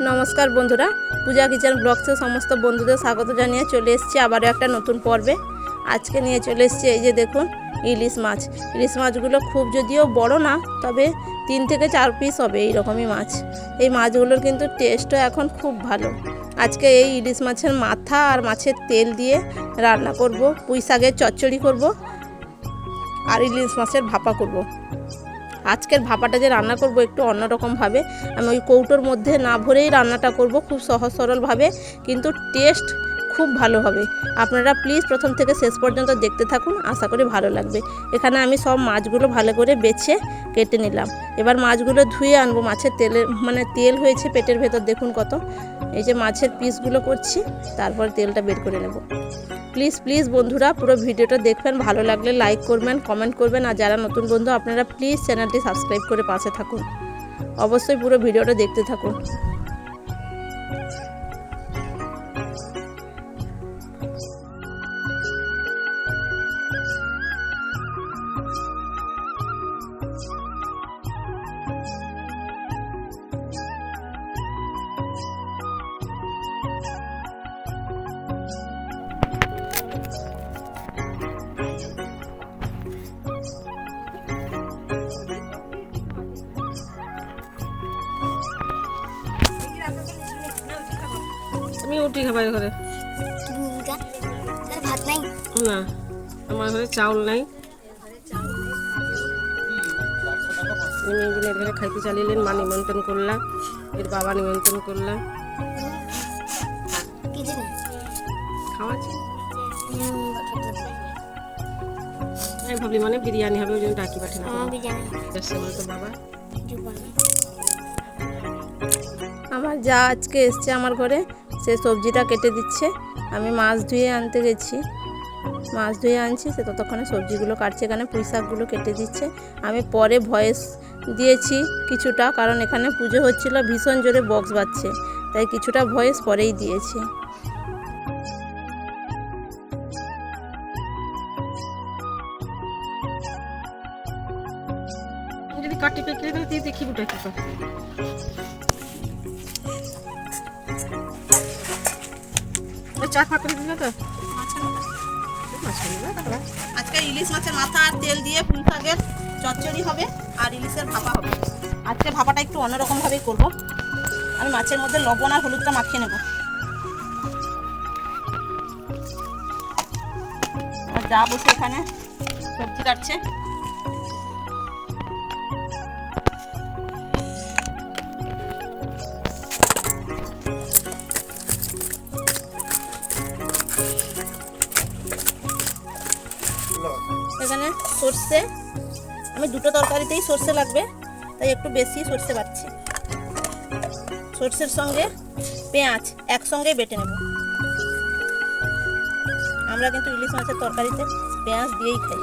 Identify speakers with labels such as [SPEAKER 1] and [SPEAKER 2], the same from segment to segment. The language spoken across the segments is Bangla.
[SPEAKER 1] নমস্কার বন্ধুরা, পূজা কিচেন ব্লগসে সমস্ত বন্ধুদের স্বাগত জানিয়ে চলে এসেছি আবারও একটা নতুন পর্বে। আজকে নিয়ে চলে এসেছি এই যে দেখুন ইলিশ মাছ। ইলিশ মাছগুলো খুব যদিও বড় না, তবে 3 থেকে 4 পিস হবে এইরকমই মাছ। এই মাছগুলোর কিন্তু টেস্টও এখন খুব ভালো। আজকে এই ইলিশ মাছের মাথা আর মাছের তেল দিয়ে রান্না করব, পুঁই শাকের চচ্চড়ি করব আর ইলিশ মাছের ভাপা করব। আজকের ভাপাটা যে রান্না করব একটু অন্যরকমভাবে, আমি ওই কৌটোর মধ্যে না ভরেই রান্নাটা করব, খুব সহজ সরলভাবে, কিন্তু টেস্ট খুব ভালো হবে। আপনারা প্লিজ প্রথম থেকে শেষ পর্যন্ত দেখতে থাকুন, আশা করি ভালো লাগবে। এখানে আমি সব মাছগুলো ভালো করে বেছে কেটে নিলাম। এবার মাছগুলো ধুয়ে আনবো। মাছের তেল হয়েছে পেটের ভেতর, দেখুন কত। এই যে মাছের পিসগুলো করছি, তারপর তেলটা বের করে নেব। প্লিজ বন্ধুরা পুরো ভিডিওটা দেখবেন, ভালো লাগলে লাইক করবেন, কমেন্ট করবেন, আর যারা নতুন বন্ধু আপনারা প্লিজ চ্যানেলটি সাবস্ক্রাইব করে পাশে থাকুন। অবশ্যই পুরো ভিডিওটা দেখতে থাকুন। আমি রুটি খাবার ঘরে
[SPEAKER 2] ভাত নাই
[SPEAKER 1] না, আমার ঘরে চাউল নাই। মেয়েগুলো ঘরে খাইতে চালিলেন, মা নিমন্ত্রণ করলাম, এর বাবা নিমন্ত্রণ করলাম, খাওয়াচ্ছি। আমি ভাবলি মানে বিরিয়ানি হবে, ওই জন্য ডাকি পাঠিয়ে তো বাবা। আমার যা আজকে এসছে আমার ঘরে, সে সবজিটা কেটে দিচ্ছে। আমি মাছ ধুয়ে আনতে গেছি, মাছ ধুয়ে আনছি, সে ততক্ষণে সবজিগুলো কাটছে। এখানে পুঁই শাকগুলো কেটে দিচ্ছে। আমি পরে ভয়েস দিয়েছি কিছুটা, কারণ এখানে পুজো হচ্ছিল, ভীষণ জোরে বক্স বাজছে, তাই কিছুটা ভয়েস পরেই দিয়েছি। যদি কাটি পেকে দিয়ে দেখি বুটা কি চা খা করে দিল তো। আজকে ইলিশ মাছের মাথা আর তেল দিয়ে পুঁই শাকের চচ্চড়ি হবে আর ইলিশের ভাপা হবে। আজকে ভাপাটা একটু অন্যরকম ভাবেই করবো। আমি মাছের মধ্যে লবণ আর হলুদটা মাখিয়ে নেব। আর যা বসে এখানে সবজি কাটছে। এখানে সর্ষে, আমি দুটো তরকারিতেই সর্ষে লাগবে, তাই একটু বেশি সর্ষে বাটছি। সর্ষের সঙ্গে পেঁয়াজ একসঙ্গেই বেটে নেব। আমরা কিন্তু ইলিশ মাছের তরকারিতে পেঁয়াজ দিয়েই খাই।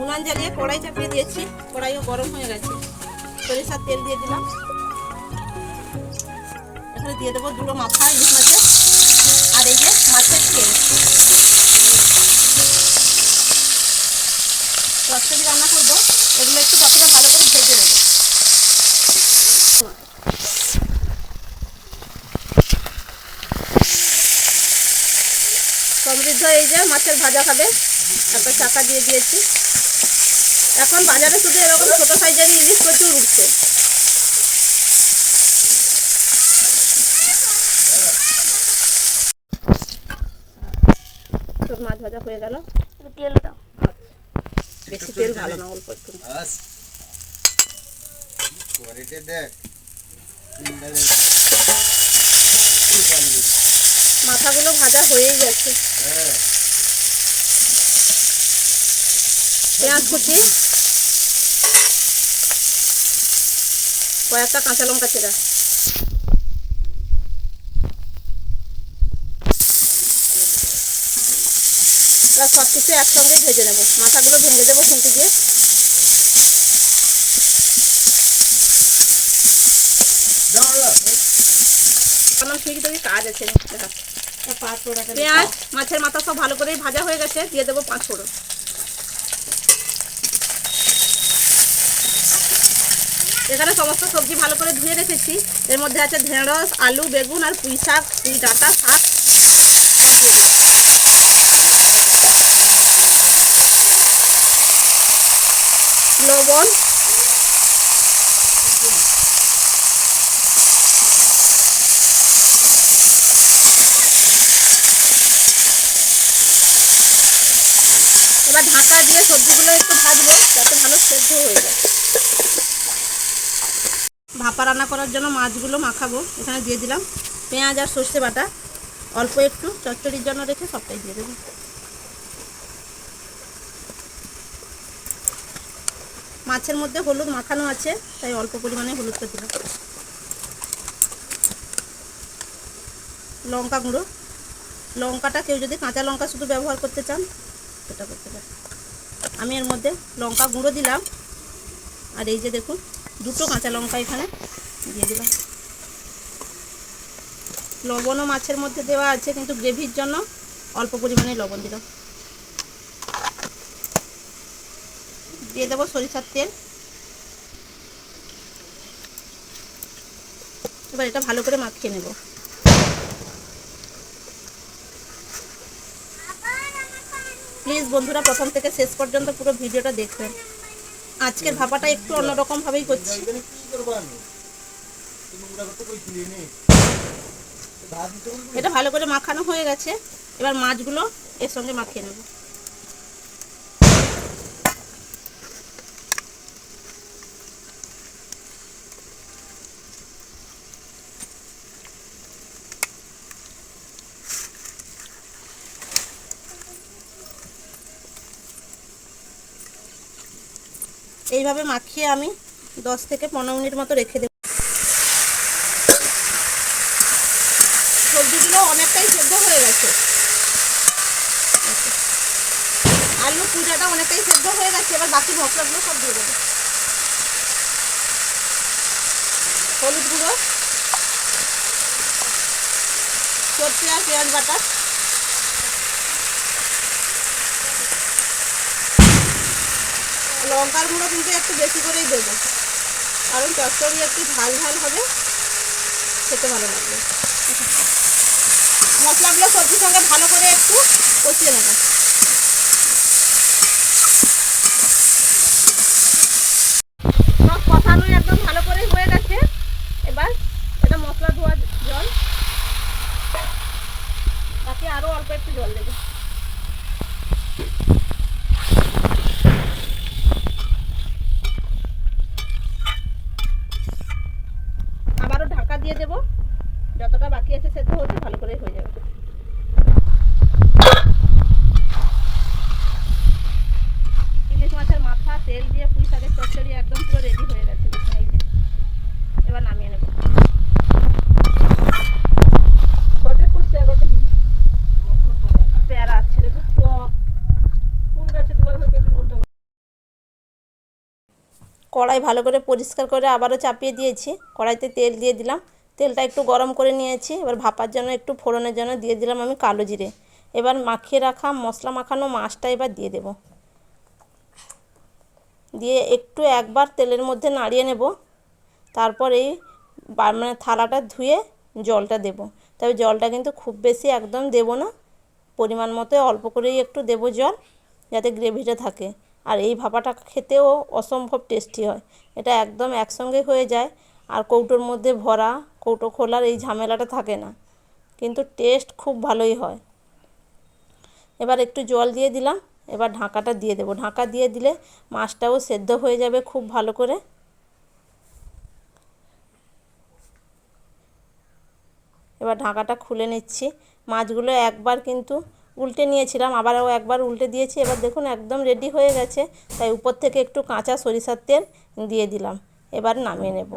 [SPEAKER 1] উনান জ্বালিয়ে কড়াই চাপিয়ে দিয়েছি, কড়াইও গরম হয়ে গেছে। সরিষার তেল দিয়ে দিলাম। এখানে দিয়ে দেবো দুটো মাথা ইলিশ মাছের, আর এই যে মাছের তেল। চচ্চড়ি রান্না করবো, এগুলো একটু প্রথমে ভালো করে ভেজে নেব। সিদ্ধ এই যে মাছের ভাজা খাবে, একটা চাকা দিয়ে দিয়েছি। এখন বাজারে শুধু এরকম ছোটো সাইজের ইলিশ প্রচুর উঠছে। তোর মাছ ভাজা হয়ে গেল, তেল দাও। বেশি তেল ভালো না, অল্প একটু। মাথাগুলো ভাজা হয়েই গেছে। পেঁয়াজ কুচি, কয়েকটা কাঁচা লঙ্কা ছেঁড়া, এবার সব কিছু একসঙ্গেই ভেজে নেবো। মাথাগুলো ভেঙে দেবো খুন্তি দিয়ে। আমার ঠিক যদি কাজ আছে। পেঁয়াজ, মাছের মাথা সব ভালো করেই ভাজা হয়ে গেছে, দিয়ে দেবো 5 ফোড়ন। এখানে সমস্ত সবজি ভালো করে ধুয়ে রেখেছি। এর মধ্যে আছে ঢেঁড়স, আলু, বেগুন আর পুঁই শাক, পুঁই ডাঁটা শাক। লবণ, এবার ঢাকা দিয়ে সবজিগুলো একটু ভাজবো যাতে ভালো সেদ্ধ হয়ে যায়। ভাপা রান্না করার জন্য মাছগুলো মাখাবো। এখানে দিয়ে দিলাম পেঁয়াজ আর সর্ষে বাটা, অল্প একটু চচ্চড়ির জন্য রেখে সবটাই দিয়ে দেবো। মাছের মধ্যে হলুদ মাখানো আছে, তাই অল্প পরিমাণে হলুদটা দিলাম। লঙ্কা গুঁড়ো, লঙ্কাটা কেউ যদি কাঁচা লঙ্কা শুধু ব্যবহার করতে চান সেটা করতে পারেন। আমি এর মধ্যে লঙ্কা গুঁড়ো দিলাম, আর এই যে দেখুন 2টো কাঁচা লঙ্কা এখানে দিয়ে দিলাম। লবণও মাছের মধ্যে দেওয়া আছে, কিন্তু গ্রেভির জন্য অল্প পরিমাণে লবণ দিলাম। দিয়ে দেবো সরিষার তেল। এবার এটা ভালো করে মাখিয়ে নেব। প্লিজ বন্ধুরা প্রথম থেকে শেষ পর্যন্ত পুরো ভিডিওটা দেখবেন। আজকের ভাপাটা একটু অন্যরকম ভাবেই করছি। এটা ভালো করে মাখানো হয়ে গেছে, এবার মাছগুলো এর সঙ্গে মাখিয়ে নেব। এইভাবে মাখিয়ে আমি 10 থেকে 15 মিনিট মতো রেখে দেব। সবজিগুলো অনেকটাই সেদ্ধ হয়ে গেছে, আলু পুজাটা অনেকটাই সেদ্ধ হয়ে গেছে। এবার বাকি মশলাগুলো সব দিয়ে দেবো। হলুদ গুঁড়ো, সর্ষে আর পেঁয়াজ বাটা, লঙ্কার গুঁড়ো কিন্তু একটু বেশি করেই দেবো, কারণ চচ্চড়ি একটু ঝাল ঝাল হবে, খেতে ভালো লাগবে। মশলাগুলো সবজির সঙ্গে ভালো করে একটু কষিয়ে নেব। সব কষানো একদম ভালো করে হয়ে গেছে। এবার এটা মশলা ধোয়া জল, বাকি আরও অল্প একটু জল দেবো। আবারও ঢাকা দিয়ে দেবো, যতটা বাকি আছে সেদ্ধ হতে ভালো করে হয়ে যাবে। ইলিশ মাছের মাথা তেল দিয়ে পুঁই শাকের চচ্চড়ি একদম পুরো রেডি হয়ে গেছে। এবার নামিয়ে নেব। কড়াই ভালো করে পরিষ্কার করে আবারও চাপিয়ে দিয়েছি। কড়াইতে তেল দিয়ে দিলাম, তেলটা একটু গরম করে নিয়েছি। এবার ভাপার জন্য একটু ফোড়নের জন্য দিয়ে দিলাম আমি কালো জিরে। এবার মাখিয়ে রাখা মশলা মাখানো মাছটা এবার দিয়ে দেব, দিয়ে একটু একবার তেলের মধ্যে নাড়িয়ে নেব। তারপর এই মানে থালাটা ধুয়ে জলটা দেব, তবে জলটা কিন্তু খুব বেশি একদম দেব না, পরিমাণ মতো অল্প করেই একটু দেবো জল, যাতে গ্রেভিটা থাকে। আর এই ভাপাটা খেতেও অসম্ভব টেস্টি হয়। এটা একদম একসঙ্গে হয়ে যায়, আর কৌটোর মধ্যে ভরা, কৌটো খোলার এই ঝামেলাটা থাকে না, কিন্তু টেস্ট খুব ভালোই হয়। এবার একটু জল দিয়ে দিলাম, এবার ঢাকাটা দিয়ে দেবো। ঢাকা দিয়ে দিলে মাছটাও সেদ্ধ হয়ে যাবে খুব ভালো করে। এবার ঢাকাটা খুলে নিচ্ছি। মাছগুলো একবার কিন্তু উল্টে নিয়েছিলাম, আবারও একবার উল্টে দিয়েছি। এবার দেখুন একদম রেডি হয়ে গেছে, তাই উপর থেকে একটু কাঁচা সরিষার তেল দিয়ে দিলাম। এবার নামিয়ে নেব।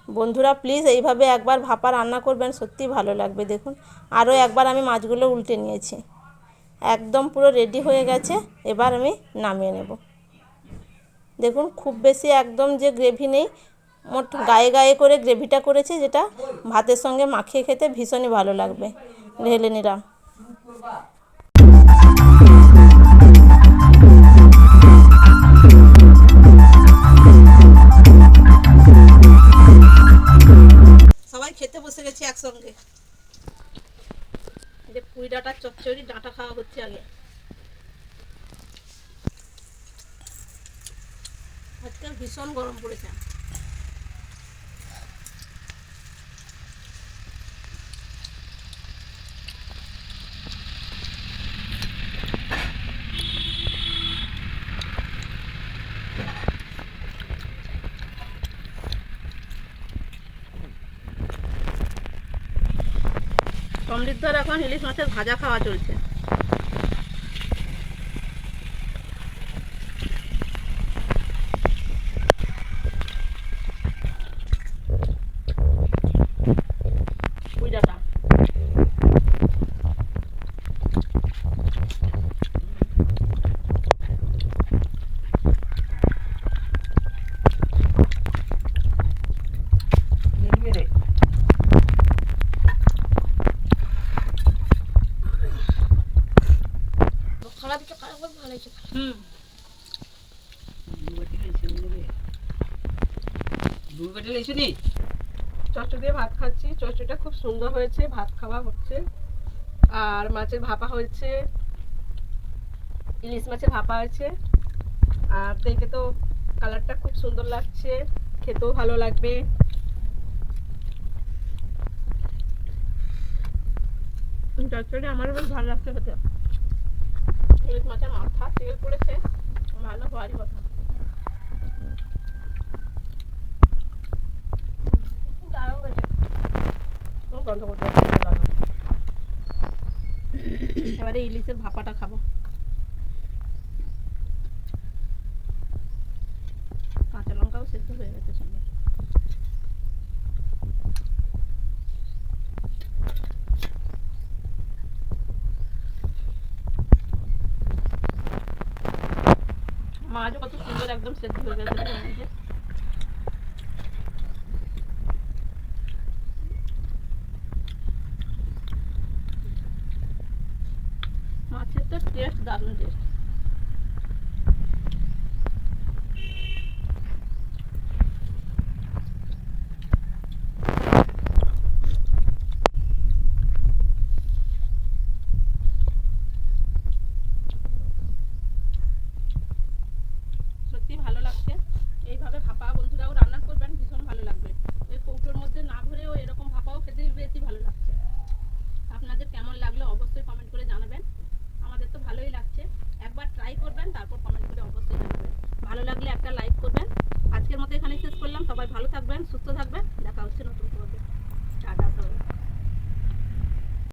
[SPEAKER 1] বন্ধুরা প্লিজ এইভাবে একবার ভাপা রান্না করবেন, সত্যি ভালো লাগবে। দেখুন আরও একবার আমি মাছগুলো উল্টে নিয়েছি, একদম পুরো রেডি হয়ে গেছে। এবার আমি নামিয়ে নেব। দেখুন খুব বেশি একদম যে গ্রেভি নেই, মোট গায়ে গায়ে করে গ্রেভিটা করেছি, যেটা ভাতের সঙ্গে মাখিয়ে খেতে ভীষণই ভালো লাগবে। ঢেলে নিলাম। সবাই খেতে বসে গেছি একসঙ্গে। এই যে পুঁই ডাঁটার চচ্চড়ি, ডাঁটা খাওয়া হচ্ছে আগে। আজকাল ভীষণ গরম পড়েছে। সমৃদ্ধর এখন ইলিশ মাছের ভাজা খাওয়া চলছে। পুঁই ডাঁটা
[SPEAKER 2] চচ্চড়ি দিয়ে ভাত খাচ্ছি। চচ্চড়িটা খুব সুন্দর হয়েছে, ভাত খাওয়া হচ্ছে। আর মাছের ভাপা হয়েছে, ইলিশ মাছের ভাপা হয়েছে। আর দেখে তো কালারটা খুব সুন্দর লাগছে, খেতেও ভালো লাগবে। চচ্চড়ি আমারও বেশ ভালো লাগছে খেতে। ইলিশ মাছের মাথা তেল পড়েছে, ভালো হওয়ারই কথা।
[SPEAKER 1] এবারে ইলিশের ভাপাটা খাবো। কাঁচা লঙ্কাও সেদ্ধ হয়ে গেছে সঙ্গে। মাছও কত সুন্দর একদম সেদ্ধ হয়ে গেছে। মাছের তো টেস্ট দারুণ টেস্ট। সত্যি ভালো লাগছে। এইভাবে ভাপা বন্ধুরাও রান্না করবেন, ভীষণ ভালো লাগবে। এই কৌটোর মধ্যে না ভরেও এরকম ভাপাও খেতে বেশি ভালো লাগছে। আপনাদের কেমন লাগলো অবশ্যই কমেন্ট করে জানাবেন। আমাদের তো ভালোই লাগছে। একবার ট্রাই করবেন, তারপর কমেন্ট করে অবশ্যই জানাবেন। ভালো লাগলে একটা লাইক করবেন। আজকের মতো এখানেই শেষ করলাম। সবাই ভালো থাকবেন, সুস্থ থাকবেন। দেখা হচ্ছে নতুন পর্বে। টাটা সবাই।